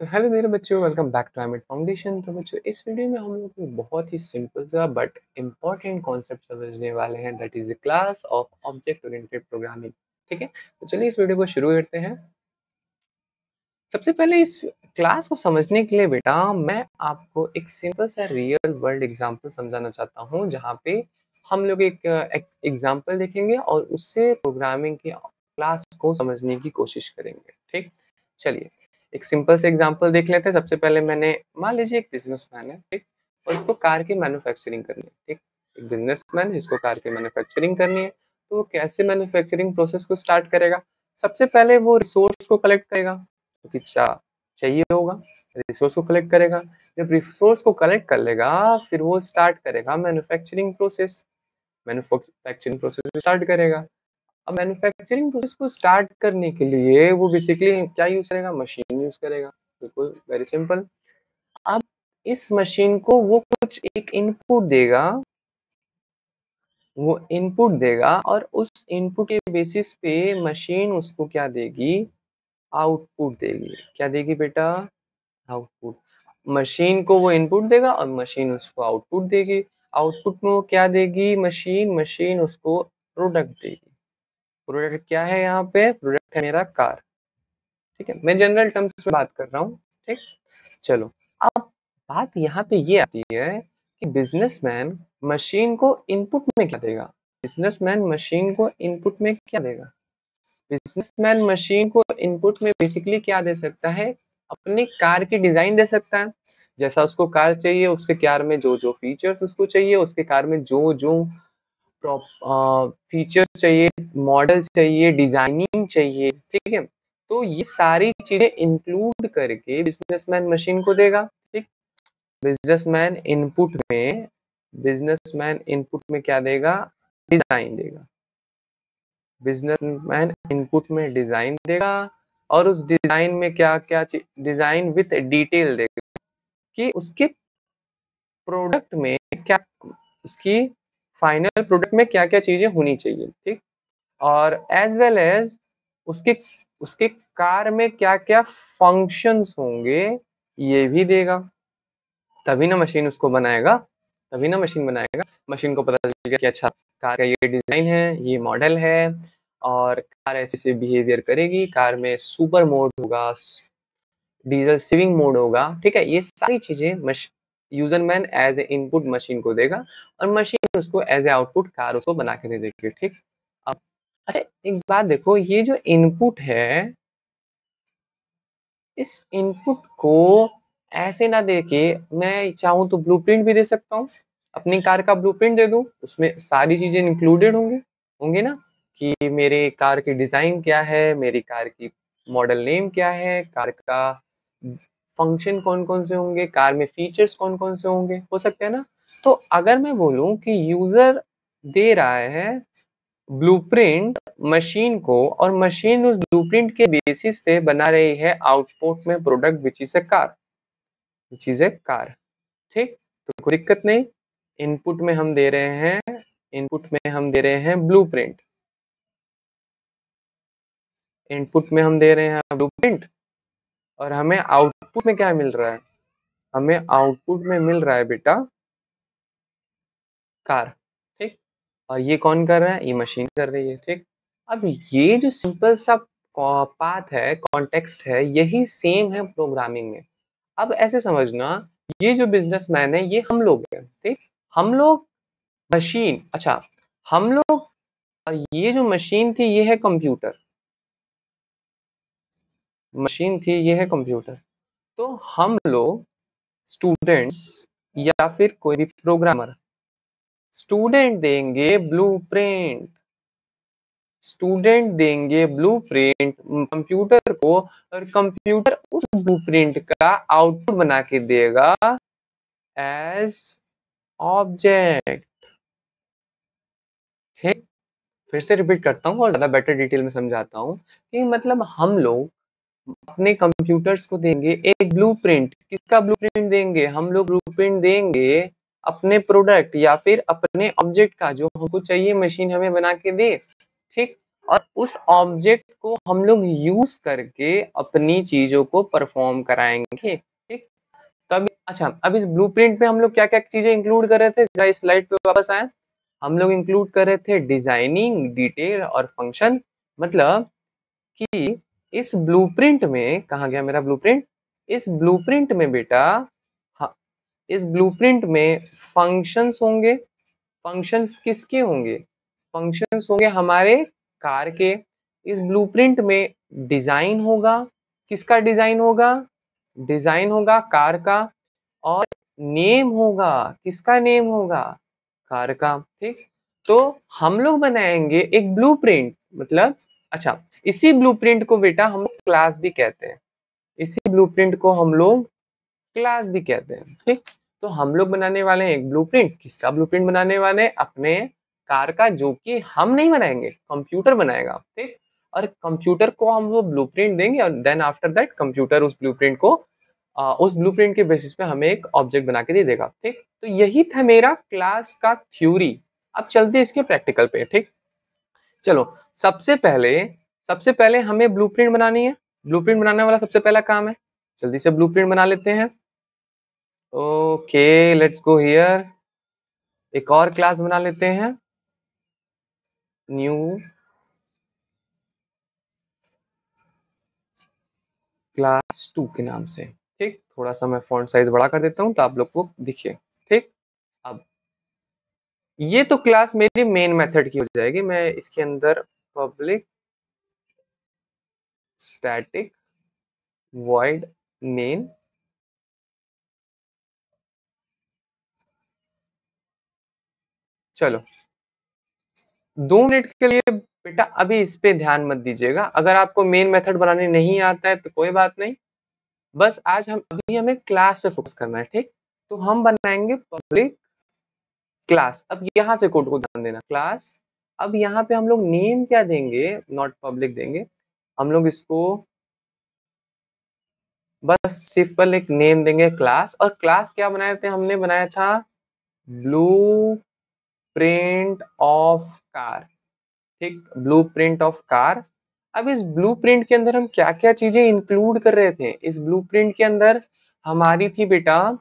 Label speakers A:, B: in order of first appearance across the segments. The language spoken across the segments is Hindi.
A: तो हेलो मेरे बच्चों, welcome back to Amid foundation. तो बच्चों, इस वीडियो में हम लोग एक बहुत ही सिंपल सा बट इम्पॉर्टेंट कॉन्सेप्ट समझने वाले हैं, that is the class of object oriented programming. ठीक है, तो चलिए इस वीडियो को शुरू करते हैं। सबसे पहले इस क्लास को समझने के लिए बेटा मैं आपको एक सिंपल सा रियल वर्ल्ड एग्जांपल समझाना चाहता हूँ, जहाँ पे हम लोग एक एग्जांपल देखेंगे और उससे प्रोग्रामिंग की क्लास को समझने की कोशिश करेंगे। ठीक, चलिए एक सिंपल से एग्जांपल देख लेते हैं। सबसे पहले मैंने मान लीजिए एक बिजनेसमैन है, ठीक, और उसको कार की मैन्युफैक्चरिंग करनी है। ठीक, एक बिजनेसमैन जिसको कार की मैन्युफैक्चरिंग करनी है, तो वो कैसे मैन्युफैक्चरिंग प्रोसेस को स्टार्ट करेगा? सबसे पहले वो रिसोर्स को कलेक्ट करेगा, क्योंकि चाहिए होगा, रिसोर्स को कलेक्ट करेगा। जब रिसोर्स को कलेक्ट कर लेगा, फिर वो स्टार्ट करेगा मैन्युफैक्चरिंग प्रोसेस स्टार्ट करेगा। अब मैन्युफैक्चरिंग प्रोसेस को स्टार्ट करने के लिए वो बेसिकली क्या यूज करेगा? मशीन यूज करेगा। बिल्कुल वेरी सिंपल। अब इस मशीन को वो कुछ एक इनपुट देगा और उस इनपुट के बेसिस पे मशीन उसको क्या देगी? आउटपुट देगी। क्या देगी बेटा? आउटपुट। मशीन को वो इनपुट देगा और मशीन उसको आउटपुट देगी। आउटपुट में वो क्या देगी? मशीन उसको प्रोडक्ट देगी। प्रोडक्ट क्या है? यहाँ पे प्रोडक्ट है मेरा कार। ठीक है, मैं जनरल टर्म्स में बात कर रहा हूँ। ठीक, चलो अब बात यहाँ पे ये आती है कि बिजनेसमैन मशीन को इनपुट में क्या देगा? बिजनेसमैन मशीन को इनपुट में क्या देगा? बिजनेसमैन मशीन को इनपुट में बेसिकली क्या दे सकता है? अपनी कार की डिजाइन दे सकता है। जैसा उसको कार चाहिए, उसके कार में जो जो फीचर्स उसको चाहिए, उसके कार में जो जो फीचर्स चाहिए, मॉडल चाहिए, डिजाइनिंग चाहिए। ठीक है, तो ये सारी चीजें इंक्लूड करके बिजनेसमैन मशीन को देगा। ठीक, बिजनेसमैन इनपुट में क्या देगा? डिजाइन देगा। बिजनेसमैन इनपुट में डिजाइन देगा और उस डिजाइन में क्या क्या डिजाइन विथ डिटेल देगा कि उसके प्रोडक्ट में क्या, उसकी फाइनल प्रोडक्ट में क्या क्या चीजें होनी चाहिए। ठीक, और एज वेल एज उसके उसके कार में क्या क्या फंक्शंस होंगे, ये भी देगा। तभी ना मशीन उसको बनाएगा, तभी ना मशीन बनाएगा। मशीन को पता चलेगा कि अच्छा, कार का ये डिजाइन है, ये मॉडल है और कार ऐसे से बिहेवियर करेगी। कार में सुपर मोड होगा, डीजल सेविंग मोड होगा। ठीक है, ये सारी चीजें यूजरमैन एज ए इनपुट मशीन को देगा और मशीन उसको एज ए आउटपुट कार उसको बना के दे देगी। ठीक, अब अच्छा एक बात देखो, ये जो इनपुट है, इस इनपुट को ऐसे ना देके मैं चाहूँ तो ब्लूप्रिंट भी दे सकता हूँ। अपनी कार का ब्लूप्रिंट दे दूँ, उसमें सारी चीजें इंक्लूडेड होंगे होंगे ना, कि मेरे कार की डिजाइन क्या है, मेरी कार की मॉडल नेम क्या है, कार का फंक्शन कौन कौन से होंगे, कार में फीचर्स कौन कौन से होंगे, हो सकते हैं ना। तो अगर मैं बोलूँ कि यूजर दे रहा है ब्लूप्रिंट मशीन को और मशीन उस ब्लूप्रिंट के बेसिस पे बना रही है आउटपुट में product which is a car. ठीक, तो कोई दिक्कत नहीं। इनपुट में हम दे रहे हैं ब्लूप्रिंट, इनपुट में हम दे रहे हैं ब्लूप्रिंट और हमें आउटपुट में क्या मिल रहा है? हमें आउटपुट में मिल रहा है बेटा कार। ठीक, और ये कौन कर रहा है? ये मशीन कर रही है। ठीक, अब ये जो सिंपल सा पाथ है, कॉन्टेक्स्ट है, यही सेम है प्रोग्रामिंग में। अब ऐसे समझना, ये जो बिजनेसमैन है ये हम लोग हैं। ठीक, हम लोग मशीन, अच्छा हम लोग, और ये जो मशीन थी ये है कंप्यूटर, मशीन थी ये है कंप्यूटर। तो हम लोग स्टूडेंट्स या फिर कोई भी प्रोग्रामर, स्टूडेंट देंगे ब्लूप्रिंट कंप्यूटर को और कंप्यूटर उस ब्लूप्रिंट का आउटपुट बना के देगा एज ऑब्जेक्ट। ठीक, फिर से रिपीट करता हूँ और ज्यादा बेटर डिटेल में समझाता हूँ कि मतलब हम लोग अपने कंप्यूटर्स को देंगे एक ब्लूप्रिंट। किसका ब्लूप्रिंट देंगे? हम लोग ब्लूप्रिंट देंगे अपने प्रोडक्ट या फिर अपने ऑब्जेक्ट का, जो हमको चाहिए मशीन हमें बना के दे। ठीक, और उस ऑब्जेक्ट को हम लोग यूज करके अपनी चीजों को परफॉर्म कराएंगे। ठीक, तब अच्छा, अब इस ब्लूप्रिंट में हम लोग क्या क्या चीजें इंक्लूड कर रहे थे, जरा इस स्लाइड पे वापस आए। हम लोग इंक्लूड कर रहे थे डिजाइनिंग, डिटेल और फंक्शन। मतलब कि इस ब्लूप्रिंट में, कहाँ गया मेरा ब्लूप्रिंट, इस ब्लूप्रिंट में बेटा, हाँ, इस ब्लूप्रिंट में फंक्शंस होंगे। फंक्शंस किसके होंगे? फंक्शंस होंगे हमारे कार के। इस ब्लूप्रिंट में डिजाइन होगा। किसका डिजाइन होगा? डिजाइन होगा कार का। और नेम होगा। किसका नेम होगा? कार का। ठीक, तो हम लोग बनाएंगे एक ब्लूप्रिंट, मतलब अच्छा, इसी ब्लूप्रिंट को बेटा हम लोग क्लास भी कहते हैं। इसी ब्लूप्रिंट को हम लोग क्लास भी कहते हैं। ठीक, तो हम लोग बनाने वाले हैं एक ब्लूप्रिंट। किसका ब्लूप्रिंट बनाने वाले हैं? अपने कार का, जो कि हम नहीं बनाएंगे, कंप्यूटर बनाएगा। ठीक, और कंप्यूटर को हम वो ब्लूप्रिंट देंगे और देन आफ्टर दैट कंप्यूटर उस ब्लूप्रिंट को उस ब्लूप्रिंट के बेसिस पे हमें एक ऑब्जेक्ट बना के दे देगा। ठीक, तो यही था मेरा क्लास का थ्योरी। अब चलते हैं इसके प्रैक्टिकल पे। ठीक, चलो, सबसे पहले सबसे पहले हमें ब्लूप्रिंट बनानी है। ब्लूप्रिंट बनाने वाला सबसे पहला काम है, जल्दी से ब्लूप्रिंट बना लेते हैं। Okay, let's go here. एक और क्लास बना लेते हैं, न्यू क्लास 2 के नाम से। ठीक, थोड़ा सा मैं फॉन्ट साइज बड़ा कर देता हूँ तो आप लोग को दिखे। ठीक, अब ये तो क्लास मेरी मेन मेथड की हो जाएगी। मैं इसके अंदर पब्लिक स्टैटिक वॉइड मेन, चलो 2 मिनट के लिए बेटा अभी इस पे ध्यान मत दीजिएगा। अगर आपको मेन मेथड बनाने नहीं आता है तो कोई बात नहीं, बस आज अभी हमें क्लास पे फोकस करना है। ठीक, तो हम बनाएंगे पब्लिक क्लास। अब यहाँ से कोड को ध्यान देना, क्लास। अब यहाँ पे हम लोग नेम क्या देंगे? नॉट पब्लिक देंगे। हम लोग इसको बस सिंपल एक नेम देंगे क्लास। और क्लास क्या बनाए थे? हमने बनाया था ब्लू प्रिंट ऑफ कार। ठीक, ब्लू प्रिंट ऑफ कार। अब इस ब्लू प्रिंट के अंदर हम क्या क्या चीजें इंक्लूड कर रहे थे? इस ब्लू प्रिंट के अंदर हमारी थी बेटा,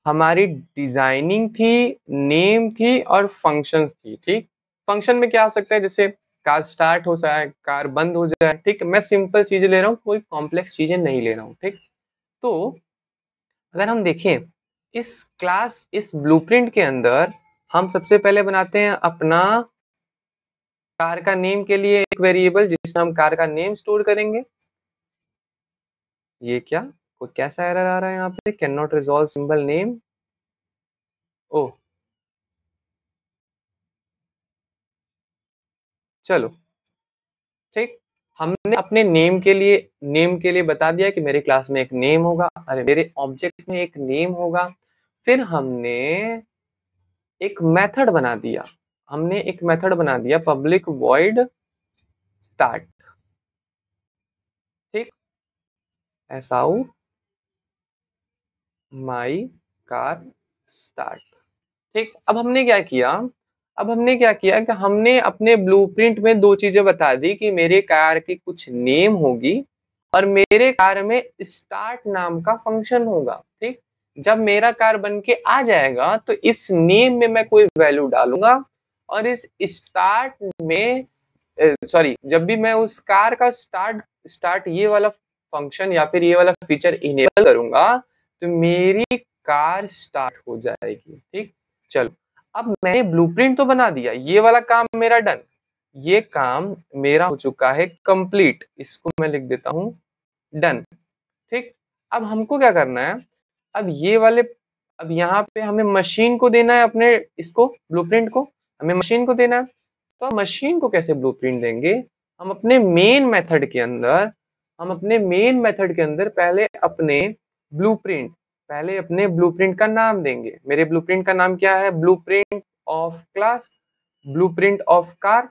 A: हमारी डिजाइनिंग थी, नेम थी और फंक्शंस थी। ठीक, फंक्शन में क्या हो सकता है? जैसे कार स्टार्ट हो जाए, कार बंद हो जाए। ठीक, मैं सिंपल चीजें ले रहा हूँ, कोई कॉम्प्लेक्स चीजें नहीं ले रहा हूँ। ठीक, तो अगर हम देखें इस ब्लूप्रिंट के अंदर, हम सबसे पहले बनाते हैं अपना कार का नेम के लिए एक वेरिएबल, जिसमें हम कार का नेम स्टोर करेंगे। ये क्या, कोई कैसा एरर आ रहा है यहाँ पे? Can not resolve symbol name. ओ, चलो ठीक, हमने अपने नेम के लिए बता दिया कि मेरे क्लास में एक नेम होगा, अरे मेरे ऑब्जेक्ट में एक नेम होगा। फिर हमने एक मेथड बना दिया, पब्लिक वॉइड स्टार्ट। ठीक, S out my car start. ठीक, अब हमने क्या किया कि हमने अपने ब्लूप्रिंट में 2 चीजें बता दी कि मेरे कार की कुछ नेम होगी और मेरे कार में स्टार्ट नाम का फंक्शन होगा। ठीक, जब मेरा कार बन के आ जाएगा तो इस नेम में मैं कोई वैल्यू डालूंगा और इस स्टार्ट में, सॉरी, जब भी मैं उस कार का स्टार्ट ये वाला फंक्शन या फिर ये वाला फीचर इनेबल करूंगा तो मेरी कार स्टार्ट हो जाएगी। ठीक, चलो, अब मैंने ब्लूप्रिंट तो बना दिया, ये वाला काम मेरा डन, ये काम मेरा हो चुका है कंप्लीट। इसको मैं लिख देता हूं डन। ठीक, अब हमको क्या करना है? अब ये वाले, अब यहाँ पे हमें मशीन को देना है, अपने इसको ब्लूप्रिंट को हमें मशीन को देना है। तो हम मशीन को कैसे ब्लूप्रिंट देंगे? हम अपने मेन मेथड के अंदर ब्लूप्रिंट पहले अपने ब्लूप्रिंट का नाम देंगे। मेरे ब्लूप्रिंट का नाम क्या है? Blueprint of class, blueprint of car,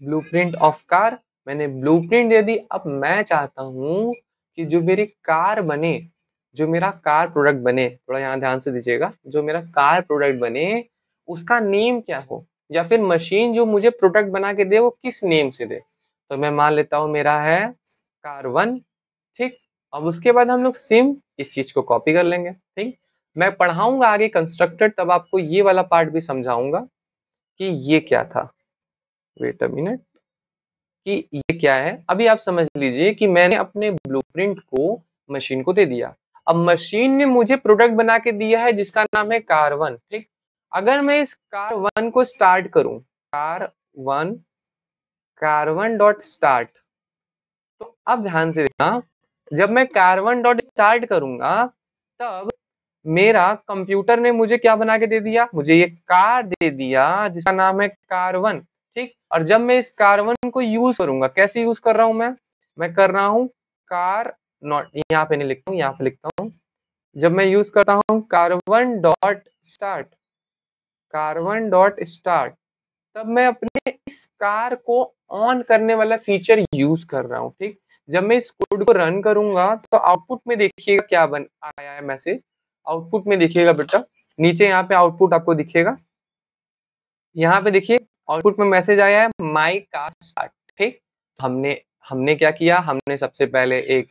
A: blueprint of car. मैंने ब्लूप्रिंट दे दी। अब मैं चाहता हूं कि जो मेरी कार बने, जो मेरा कार प्रोडक्ट बने, थोड़ा यहाँ ध्यान से दीजिएगा, जो मेरा कार प्रोडक्ट बने उसका नेम क्या हो? या फिर मशीन जो मुझे प्रोडक्ट बना के दे वो किस नेम से दे। तो मैं मान लेता हूँ मेरा है कार1, ठीक। अब उसके बाद हम लोग सेम इस चीज को कॉपी कर लेंगे, ठीक। मैं पढ़ाऊंगा आगे कंस्ट्रक्टर, तब आपको ये वाला पार्ट भी समझाऊंगा कि ये क्या था। वेट अ मिनट, कि ये क्या है। अभी आप समझ लीजिए कि मैंने अपने ब्लूप्रिंट को मशीन को दे दिया। अब मशीन ने मुझे प्रोडक्ट बना के दिया है जिसका नाम है कार1, ठीक। अगर मैं इस कार1 को स्टार्ट करूं, कार1 कार1 डॉट स्टार्ट, तो अब ध्यान से देखना, जब मैं कार1 डॉट स्टार्ट करूंगा तब मेरा कंप्यूटर ने मुझे क्या बना के दे दिया, मुझे ये कार दे दिया जिसका नाम है कार1, ठीक। और जब मैं इस कार1 को यूज करूंगा, कैसे यूज कर रहा हूं मैं कर रहा हूं कार नॉट, यहाँ पे नहीं लिखता हूँ, यहाँ पे लिखता हूँ। जब मैं यूज करता हूँ कार1 डॉट स्टार्ट, कार1 डॉट स्टार्ट, तब मैं अपने इस कार को ऑन करने वाला फीचर यूज कर रहा हूँ, ठीक। जब मैं इस कोड को रन करूंगा तो आउटपुट में देखिएगा क्या बन आया है मैसेज। आउटपुट में देखिएगा बेटा, नीचे यहाँ पे आउटपुट आपको दिखेगा, यहाँ पे देखिए आउटपुट में मैसेज आया है माई कार स्टार्ट, ठीक। हमने हमने क्या किया, हमने सबसे पहले एक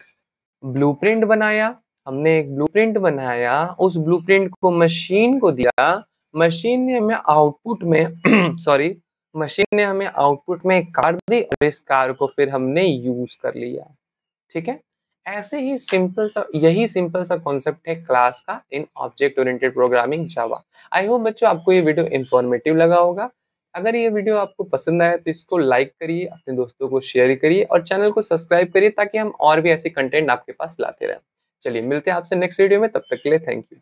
A: ब्लूप्रिंट बनाया, उस ब्लूप्रिंट को मशीन को दिया, मशीन ने हमें आउटपुट में सॉरी, मशीन ने हमें आउटपुट में एक कार दी और इस कार को फिर हमने यूज कर लिया, ठीक है। ऐसे ही सिंपल सा कॉन्सेप्ट है क्लास का in object oriented programming Java. I hope बच्चों आपको ये वीडियो इन्फॉर्मेटिव लगा होगा। अगर ये वीडियो आपको पसंद आया तो इसको लाइक करिए, अपने दोस्तों को शेयर करिए और चैनल को सब्सक्राइब करिए ताकि हम और भी ऐसे कंटेंट आपके पास लाते रहें। चलिए मिलते हैं आपसे नेक्स्ट वीडियो में, तब तक के लिए थैंक यू।